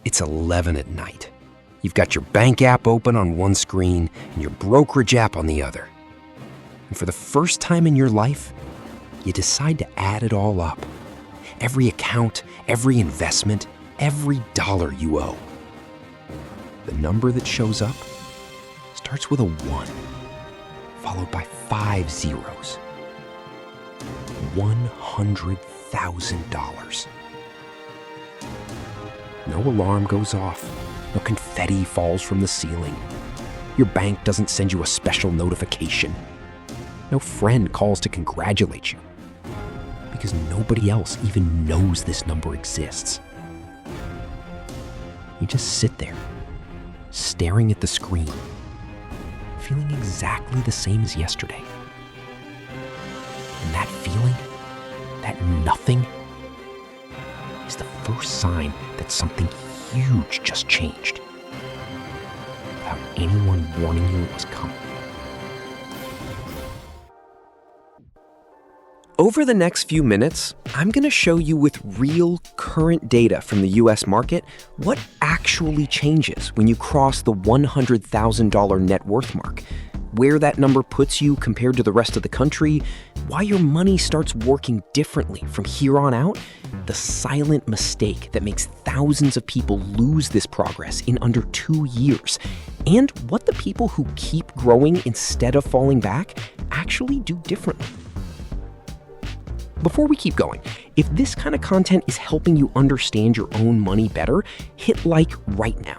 It's 11 at night. You've got your bank app open on one screen and your brokerage app on the other. And for the first time in your life, you decide to add it all up. Every account, every investment, every dollar you owe. The number that shows up starts with a 1, followed by 5 zeros. $100,000. No alarm goes off. No confetti falls from the ceiling. Your bank doesn't send you a special notification. No friend calls to congratulate you. Because nobody else even knows this number exists. You just sit there, staring at the screen, feeling exactly the same as yesterday. And that feeling, that nothing, is the first sign that something huge just changed, without anyone warning you it was coming. Over the next few minutes, I'm going to show you with real current data from the US market what actually changes when you cross the $100,000 net worth mark, where that number puts you compared to the rest of the country, why your money starts working differently from here on out, the silent mistake that makes thousands of people lose this progress in under 2 years, and what the people who keep growing instead of falling back actually do differently. Before we keep going, if this kind of content is helping you understand your own money better, hit like right now.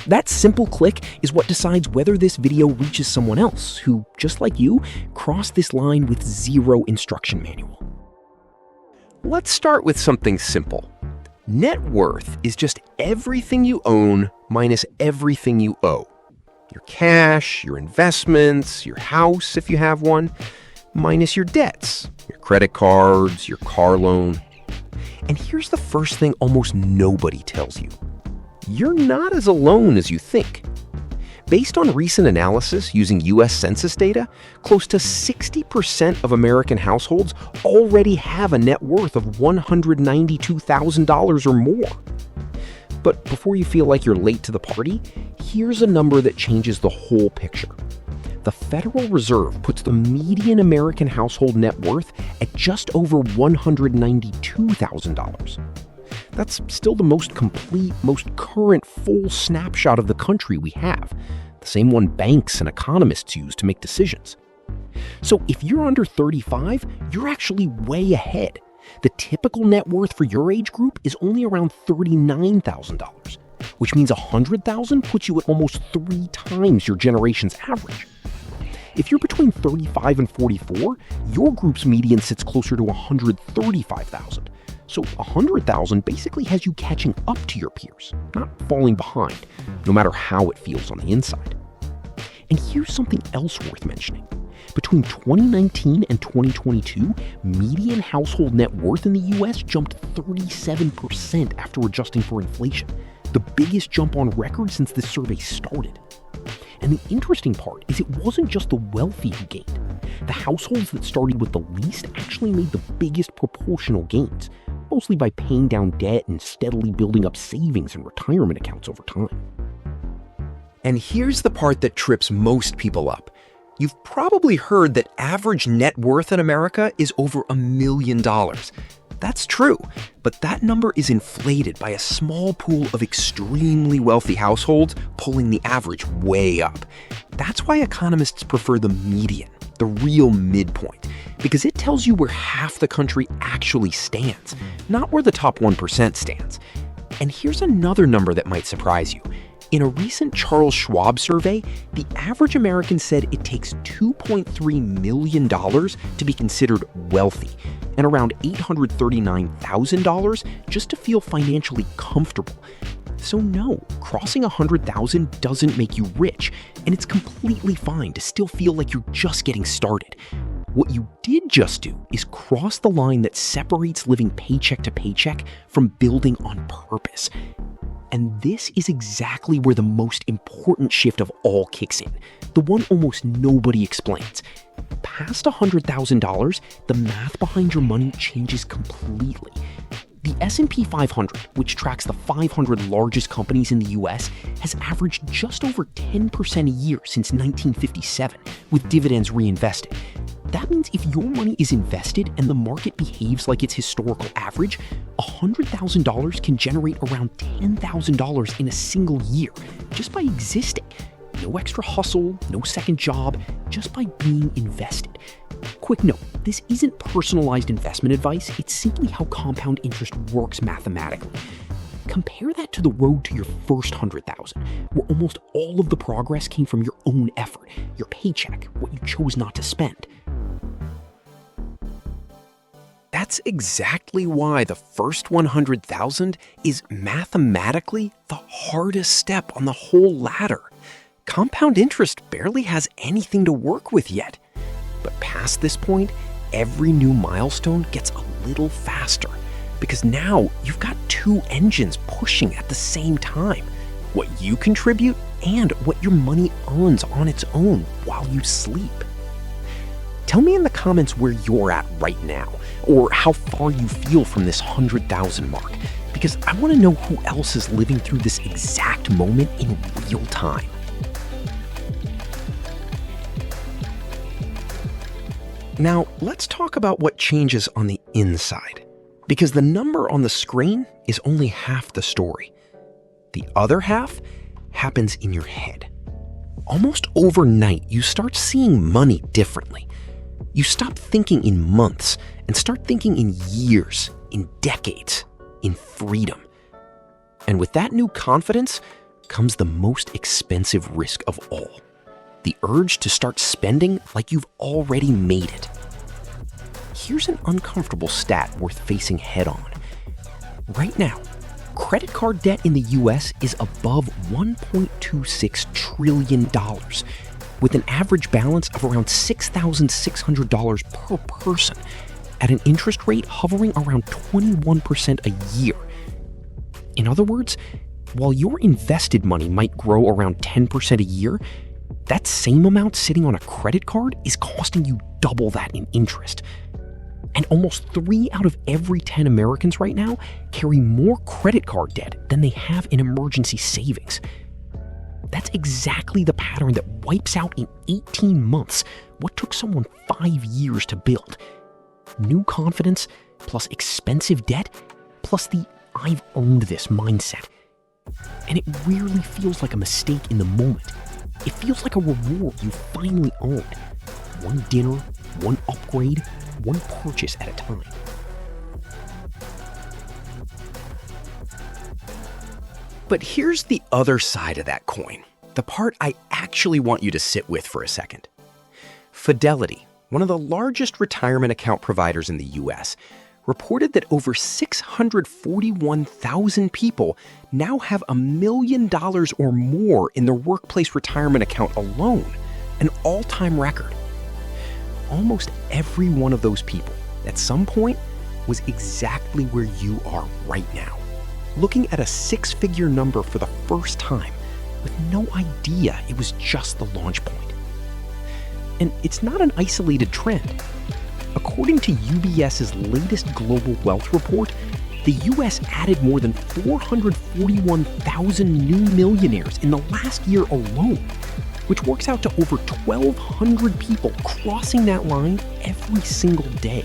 That simple click is what decides whether this video reaches someone else who, just like you, crossed this line with zero instruction manual. Let's start with something simple. Net worth is just everything you own minus everything you owe. Your cash, your investments, your house if you have one, minus your debts, your credit cards, your car loan. And here's the first thing almost nobody tells you. You're not as alone as you think. Based on recent analysis using US Census data, close to 60% of American households already have a net worth of $192,000 or more. But before you feel like you're late to the party, here's a number that changes the whole picture. The Federal Reserve puts the median American household net worth at just over $192,000. That's still the most complete, most current full snapshot of the country we have, the same one banks and economists use to make decisions. So if you're under 35, you're actually way ahead. The typical net worth for your age group is only around $39,000, which means $100,000 puts you at almost 3 times your generation's average. If you're between 35 and 44, your group's median sits closer to $135,000. So $100,000 basically has you catching up to your peers, not falling behind, no matter how it feels on the inside. And here's something else worth mentioning. Between 2019 and 2022, median household net worth in the US jumped 37% after adjusting for inflation, the biggest jump on record since this survey started. And the interesting part is it wasn't just the wealthy who gained. The households that started with the least actually made the biggest proportional gains, mostly by paying down debt and steadily building up savings and retirement accounts over time. And here's the part that trips most people up. You've probably heard that average net worth in America is over $1 million. That's true, but that number is inflated by a small pool of extremely wealthy households pulling the average way up. That's why economists prefer the median, the real midpoint, because it tells you where half the country actually stands, not where the top 1% stands. And here's another number that might surprise you. In a recent Charles Schwab survey, the average American said it takes $2.3 million to be considered wealthy, and around $839,000 just to feel financially comfortable. So no, crossing $100,000 doesn't make you rich, and it's completely fine to still feel like you're just getting started. What you did just do is cross the line that separates living paycheck to paycheck from building on purpose. And this is exactly where the most important shift of all kicks in, the one almost nobody explains. Past $100,000, the math behind your money changes completely. The S&P 500, which tracks the 500 largest companies in the US, has averaged just over 10% a year since 1957, with dividends reinvested. That means if your money is invested and the market behaves like its historical average, $100,000 can generate around $10,000 in a single year, just by existing. No extra hustle, no second job, just by being invested. Quick note, this isn't personalized investment advice, it's simply how compound interest works mathematically. Compare that to the road to your first $100,000, where almost all of the progress came from your own effort, your paycheck, what you chose not to spend. That's exactly why the first 100,000 is mathematically the hardest step on the whole ladder. Compound interest barely has anything to work with yet. But past this point, every new milestone gets a little faster, because now you've got two engines pushing at the same time: what you contribute and what your money earns on its own while you sleep. Tell me in the comments where you're at right now, or how far you feel from this 100,000 mark, because I want to know who else is living through this exact moment in real time. Now, let's talk about what changes on the inside, because the number on the screen is only half the story. The other half happens in your head. Almost overnight, you start seeing money differently. You stop thinking in months and start thinking in years, in decades, in freedom. And with that new confidence comes the most expensive risk of all: the urge to start spending like you've already made it. Here's an uncomfortable stat worth facing head on. Right now, credit card debt in the US is above $1.26 trillion, with an average balance of around $6,600 per person, at an interest rate hovering around 21% a year. In other words, while your invested money might grow around 10% a year, that same amount sitting on a credit card is costing you double that in interest. And almost 3 out of every 10 Americans right now carry more credit card debt than they have in emergency savings. That's exactly the pattern that wipes out in 18 months what took someone 5 years to build. New confidence, plus expensive debt, plus the "I've earned this" mindset. And it rarely feels like a mistake in the moment. It feels like a reward you finally earned. One dinner, one upgrade, one purchase at a time. But here's the other side of that coin, the part I actually want you to sit with for a second. Fidelity, one of the largest retirement account providers in the US, reported that over 641,000 people now have $1 million or more in their workplace retirement account alone, an all-time record. Almost every one of those people, at some point, was exactly where you are right now, looking at a 6-figure number for the first time, with no idea it was just the launch point. And it's not an isolated trend. According to UBS's latest global wealth report, the US added more than 441,000 new millionaires in the last year alone, which works out to over 1,200 people crossing that line every single day,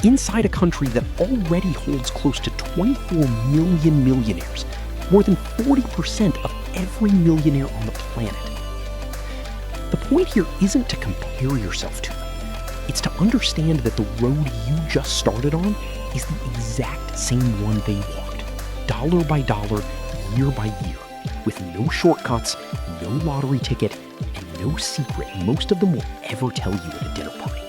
inside a country that already holds close to 24 million millionaires, more than 40% of every millionaire on the planet. The point here isn't to compare yourself to them. It's to understand that the road you just started on is the exact same one they walked, dollar by dollar, year by year, with no shortcuts, no lottery ticket, and no secret most of them will ever tell you at a dinner party.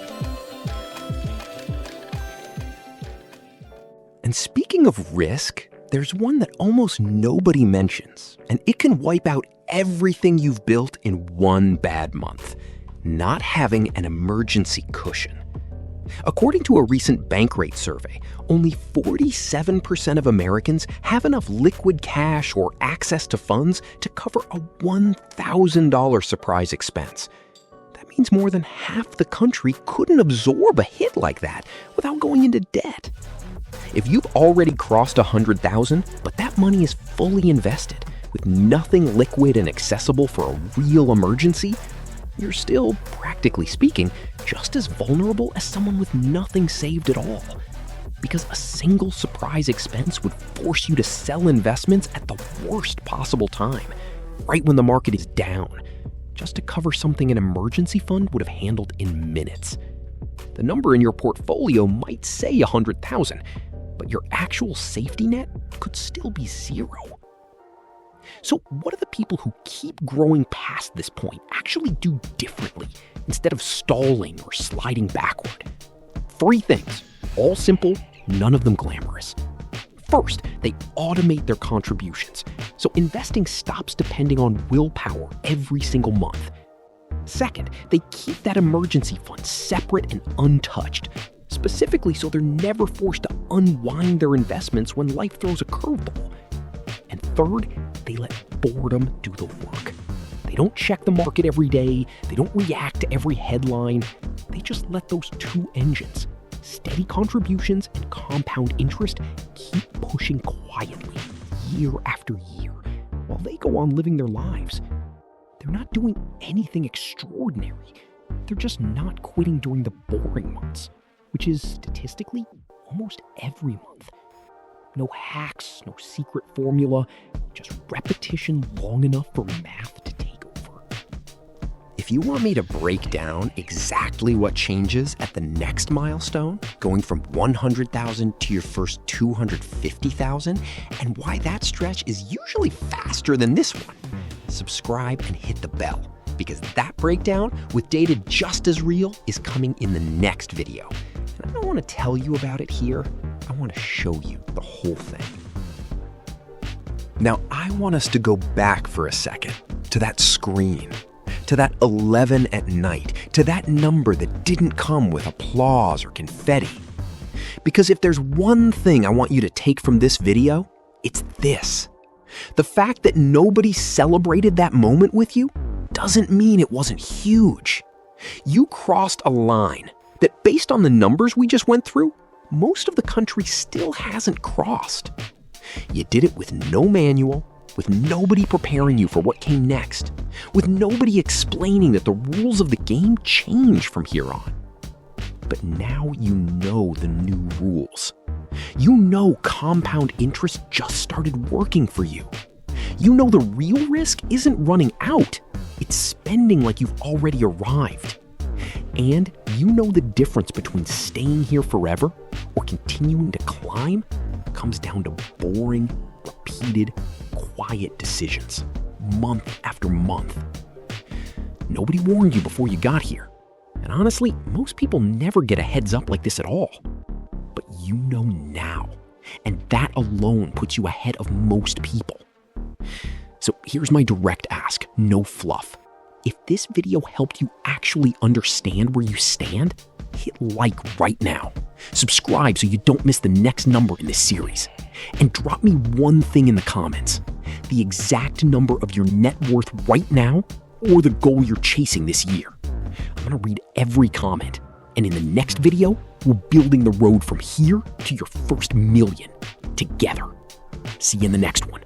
And speaking of risk, there's one that almost nobody mentions, and it can wipe out everything you've built in one bad month: not having an emergency cushion. According to a recent Bankrate survey, only 47% of Americans have enough liquid cash or access to funds to cover a $1,000 surprise expense. That means more than half the country couldn't absorb a hit like that without going into debt. If you've already crossed 100,000, but that money is fully invested with nothing liquid and accessible for a real emergency, you're still, practically speaking, just as vulnerable as someone with nothing saved at all. Because a single surprise expense would force you to sell investments at the worst possible time, right when the market is down, just to cover something an emergency fund would have handled in minutes. The number in your portfolio might say 100,000, but your actual safety net could still be 0. So what do the people who keep growing past this point actually do differently instead of stalling or sliding backward? 3 things, all simple, none of them glamorous. First, they automate their contributions, so investing stops depending on willpower every single month. Second, they keep that emergency fund separate and untouched, specifically so they're never forced to unwind their investments when life throws a curveball. And third, they let boredom do the work. They don't check the market every day, they don't react to every headline, they just let those 2 engines, steady contributions and compound interest, keep pushing quietly year after year while they go on living their lives. They're not doing anything extraordinary. They're just not quitting during the boring months, which is statistically almost every month. No hacks, no secret formula, just repetition long enough for math to take over. If you want me to break down exactly what changes at the next milestone, going from 100,000 to your first 250,000, and why that stretch is usually faster than this one, subscribe and hit the bell, because that breakdown with data just as real is coming in the next video. And I don't want to tell you about it here, I want to show you the whole thing. Now, I want us to go back for a second to that screen, to that 11 at night, to that number that didn't come with applause or confetti. Because if there's one thing I want you to take from this video, it's this. The fact that nobody celebrated that moment with you doesn't mean it wasn't huge. You crossed a line that, based on the numbers we just went through, most of the country still hasn't crossed. You did it with no manual, with nobody preparing you for what came next, with nobody explaining that the rules of the game change from here on. But now you know the new rules. You know compound interest just started working for you. You know the real risk isn't running out, it's spending like you've already arrived. And you know the difference between staying here forever or continuing to climb comes down to boring, repeated, quiet decisions, month after month. Nobody warned you before you got here. And honestly, most people never get a heads up like this at all. But you know now, and that alone puts you ahead of most people. So here's my direct ask, no fluff. If this video helped you actually understand where you stand, hit like right now. Subscribe so you don't miss the next number in this series. And drop me one thing in the comments, the exact number of your net worth right now or the goal you're chasing this year. I'm gonna read every comment, and in the next video, we're building the road from here to your first million together. See you in the next one.